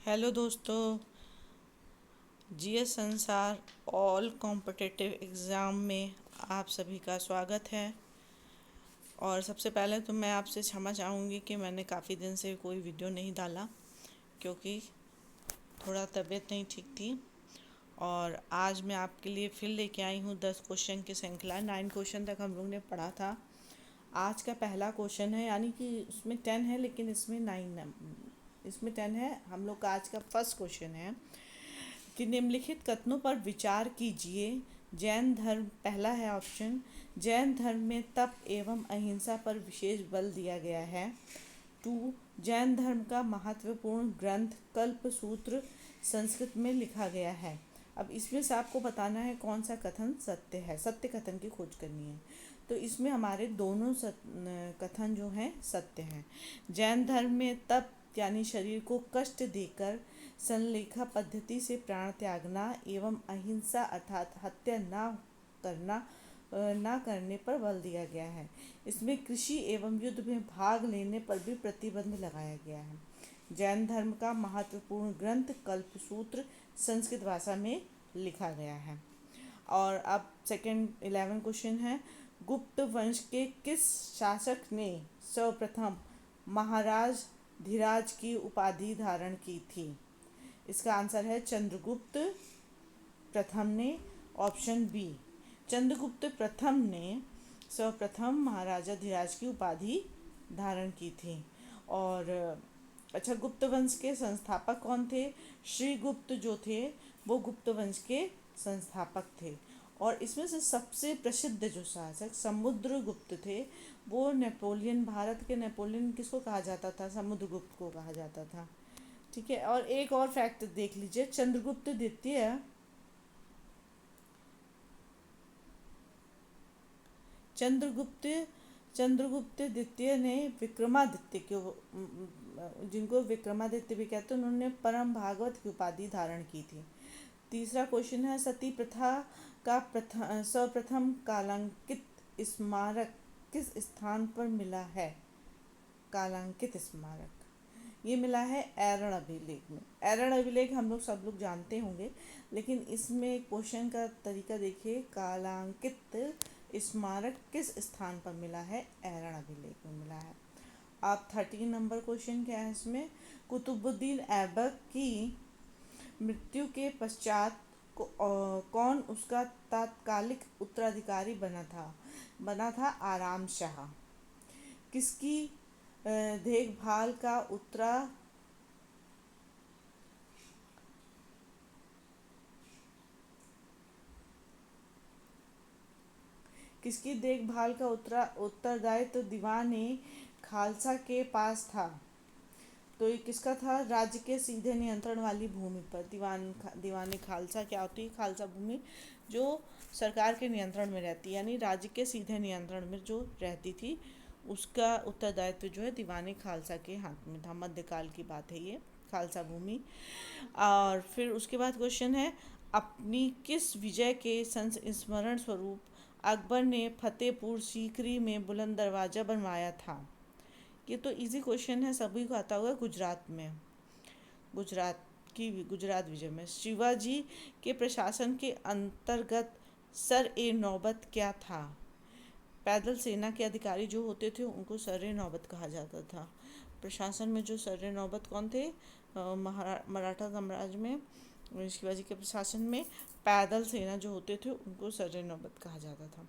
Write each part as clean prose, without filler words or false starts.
Hello दोस्तों। GS संसार all competitive exam में आप सभी का स्वागत है। और सबसे पहले तो मैं आपसे क्षमा चाहूँगी कि मैंने काफ़ी दिन से कोई वीडियो नहीं डाला, क्योंकि थोड़ा तबीयत नहीं ठीक थी। और आज मैं आपके लिए फिर लेके आई हूँ 10 क्वेश्चन की श्रृंखला। 9 क्वेश्चन तक हम लोग ने पढ़ा था। आज का पहला क्वेश्चन है, यानी कि उसमें 10 है लेकिन इसमें 9, इसमें 10 है। हम लोग का आज का फर्स्ट क्वेश्चन है कि निम्नलिखित कथनों पर विचार कीजिए। जैन धर्म, पहला है ऑप्शन, जैन धर्म में तप एवं अहिंसा पर विशेष बल दिया गया है। 2, जैन धर्म का महत्वपूर्ण ग्रंथ कल्पसूत्र संस्कृत में लिखा गया है। अब इसमें से आपको बताना है कौन सा कथन सत्य है, सत्य कथन की खोज करनी है। तो इसमें हमारे दोनों कथन जो हैं सत्य हैं। जैन धर्म में तप यानी शरीर को कष्ट देकर संलेखा पद्धति से प्राण त्यागना एवं अहिंसा अर्थात हत्या न करने पर बल दिया गया है। इसमें कृषि एवं युद्ध में भाग लेने पर भी प्रतिबंध लगाया गया है। जैन धर्म का महत्वपूर्ण ग्रंथ कल्पसूत्र संस्कृत भाषा में लिखा गया है। और अब सेकंड 11 क्वेश्चन है, गुप्त वंश के किस शासक ने सर्वप्रथम महाराज धीराज की उपाधि धारण की थी? इसका आंसर है चंद्रगुप्त प्रथम ने, ऑप्शन बी। चंद्रगुप्त प्रथम ने सर्वप्रथम महाराजा धीराज की उपाधि धारण की थी। और अच्छा, गुप्त वंश के संस्थापक कौन थे? श्रीगुप्त जो थे वो गुप्त वंश के संस्थापक थे। और इसमें से सबसे प्रसिद्ध जो शासक समुद्रगुप्त थे वो नेपोलियन, भारत के नेपोलियन किसको कहा जाता था? समुद्रगुप्त को कहा जाता था। ठीक है। और एक और फैक्ट देख लीजिए, चंद्रगुप्त चंद्रगुप्त द्वितीय ने विक्रमादित्य को, जिनको विक्रमादित्य भी कहते हैं, उन्होंने परम भागवत की उपाधि धारण की थी। तीसरा क्वेश्चन है, सती प्रथा का सर्वप्रथम कालांकित स्मारक किस स्थान पर मिला है? कालांकित स्मारक ये मिला है ऐरण अभिलेख में। ऐरण अभिलेख हम लोग सब लोग जानते होंगे, लेकिन इसमें क्वेश्चन का तरीका देखिए, कालांकित स्मारक किस स्थान पर मिला है? ऐरण अभिलेख में मिला है। अब 13 नंबर क्वेश्चन क्या है इसमें, कुतुबुद्दीन ऐबक की मृत्यु के पश्चात कौन उसका तात्कालिक उत्तराधिकारी बना था आराम शाह। किसकी देखभाल का उत्तरदायित्व तो दीवान खालसा के पास था। तो ये किसका था? राज्य के सीधे नियंत्रण वाली भूमि पर दीवान खालसा क्या होती है? खालसा भूमि जो सरकार के नियंत्रण में रहती है, यानी राज्य के सीधे नियंत्रण में जो रहती थी, उसका उत्तरदायित्व जो है दीवान खालसा के हाथ में था। मध्यकाल की बात है ये, खालसा भूमि। और फिर उसके बाद क्वेश्चन है, अपनी किस विजय के संस्मरण स्वरूप अकबर ने फतेहपुर सीकरी में बुलंद दरवाज़ा बनवाया था? ये तो इजी क्वेश्चन है, सभी को आता होगा। गुजरात विजय में शिवाजी के प्रशासन के अंतर्गत सर ए नौबत क्या था? पैदल सेना के अधिकारी जो होते थे उनको सर ए नौबत कहा जाता था। प्रशासन में जो सर ए नौबत कौन थे? मराठा साम्राज्य में शिवाजी के प्रशासन में पैदल सेना जो होते थे उनको सर ए नौबत कहा जाता था।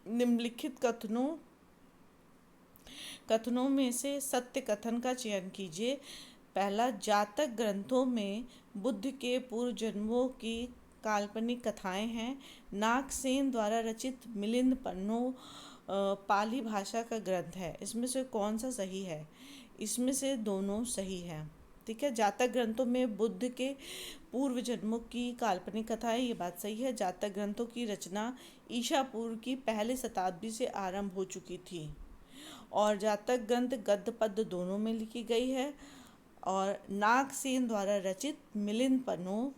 निम्नलिखित कथनों में से सत्य कथन का चयन कीजिए। पहला, जातक ग्रंथों में बुद्ध के पूर्व जन्मों की काल्पनिक कथाएं हैं। नागसेन द्वारा रचित मिलिंद पन्नो पाली भाषा का ग्रंथ है। इसमें से कौन सा सही है? इसमें से दोनों सही है। ठीक है। जातक ग्रंथों में बुद्ध के पूर्व जन्मों की काल्पनिक कथाएं, ये बात सही है। जातक ग्रंथों की रचना ईसा पूर्व की पहली शताब्दी से आरंभ हो चुकी थी। और जातक ग्रंथ गद्य पद्य दोनों में लिखी गई है। और नागसेन द्वारा रचित मिलिंद पन्नो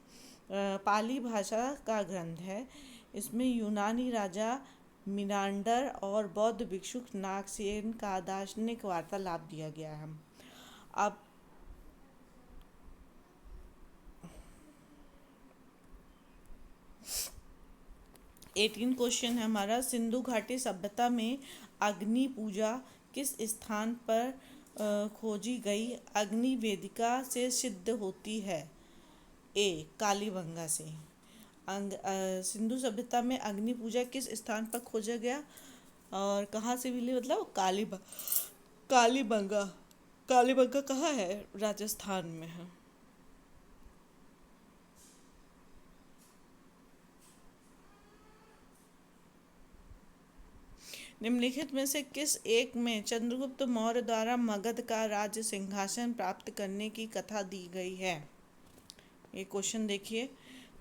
पाली भाषा का ग्रंथ है। इसमें यूनानी राजा मिनांडर और बौद्ध भिक्षुक नागसेन का दार्शनिक वार्तालाप दिया गया है। अब 18 क्वेश्चन है हमारा, सिंधु घाटी सभ्यता में अग्नि पूजा किस स्थान पर खोजी गई अग्नि वेदिका से सिद्ध होती है? ए कालीबंगा से। सिंधु सभ्यता में अग्नि पूजा किस स्थान पर खोजा गया और कहाँ से मिली? मतलब कालीबंगा। कालीबंगा कहाँ है? राजस्थान में है। निम्नलिखित में से किस एक में चंद्रगुप्त मौर्य द्वारा मगध का राज्य सिंहासन प्राप्त करने की कथा दी गई है? ये क्वेश्चन देखिए,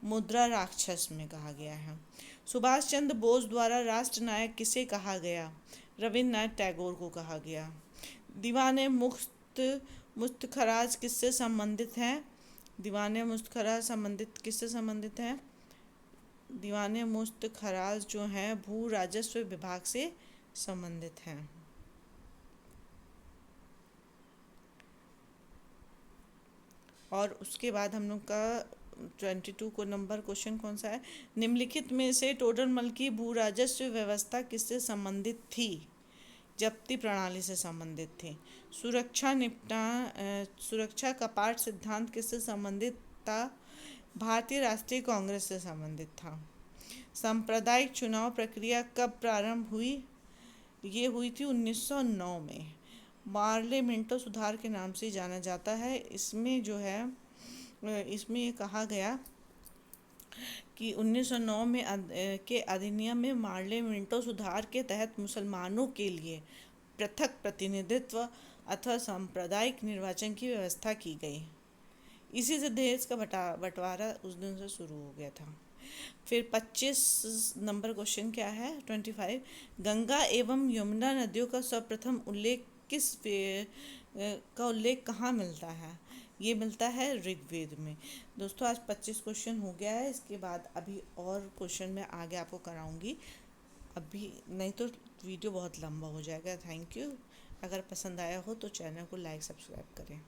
मुद्रा राक्षस में कहा गया है। सुभाष चंद्र बोस द्वारा राष्ट्र नायक किसे कहा गया? रविन्द्रनाथ टैगोर को कहा गया। दीवाने मुस्तखराज किससे संबंधित हैं? दीवाने मुस्तखराज किससे संबंधित हैं? दीवाने मुस्तखराज जो हैं भू राजस्व विभाग से संबंधित हैं। और उसके बाद हम लोग का 22 को नंबर क्वेश्चन कौन सा है? निम्नलिखित में से टोडरमल की भू राजस्व व्यवस्था किससे संबंधित थी? जब्ती प्रणाली से संबंधित थी। सुरक्षा कपाट सिद्धांत किससे संबंधित था? भारतीय राष्ट्रीय कांग्रेस से संबंधित था। सांप्रदायिक चुनाव प्रक्रिया कब प्रारंभ हुई? ये हुई थी 1909 में। मार्ले मिंटो सुधार के नाम से जाना जाता है। इसमें जो है इसमें ये कहा गया कि 1909 में के अधिनियम में मार्ले मिंटो सुधार के तहत मुसलमानों के लिए पृथक प्रतिनिधित्व अथवा सांप्रदायिक निर्वाचन की व्यवस्था की गई। इसी से देश का बंटवारा उस दिन से शुरू हो गया था। फिर 25 नंबर क्वेश्चन क्या है? 25, गंगा एवं यमुना नदियों का सर्वप्रथम उल्लेख उल्लेख कहाँ मिलता है? ये मिलता है ऋग्वेद में। दोस्तों आज 25 क्वेश्चन हो गया है। इसके बाद अभी और क्वेश्चन मैं आगे आपको कराऊंगी, अभी नहीं तो वीडियो बहुत लंबा हो जाएगा। Thank you. अगर पसंद आया हो तो चैनल को लाइक सब्सक्राइब करें।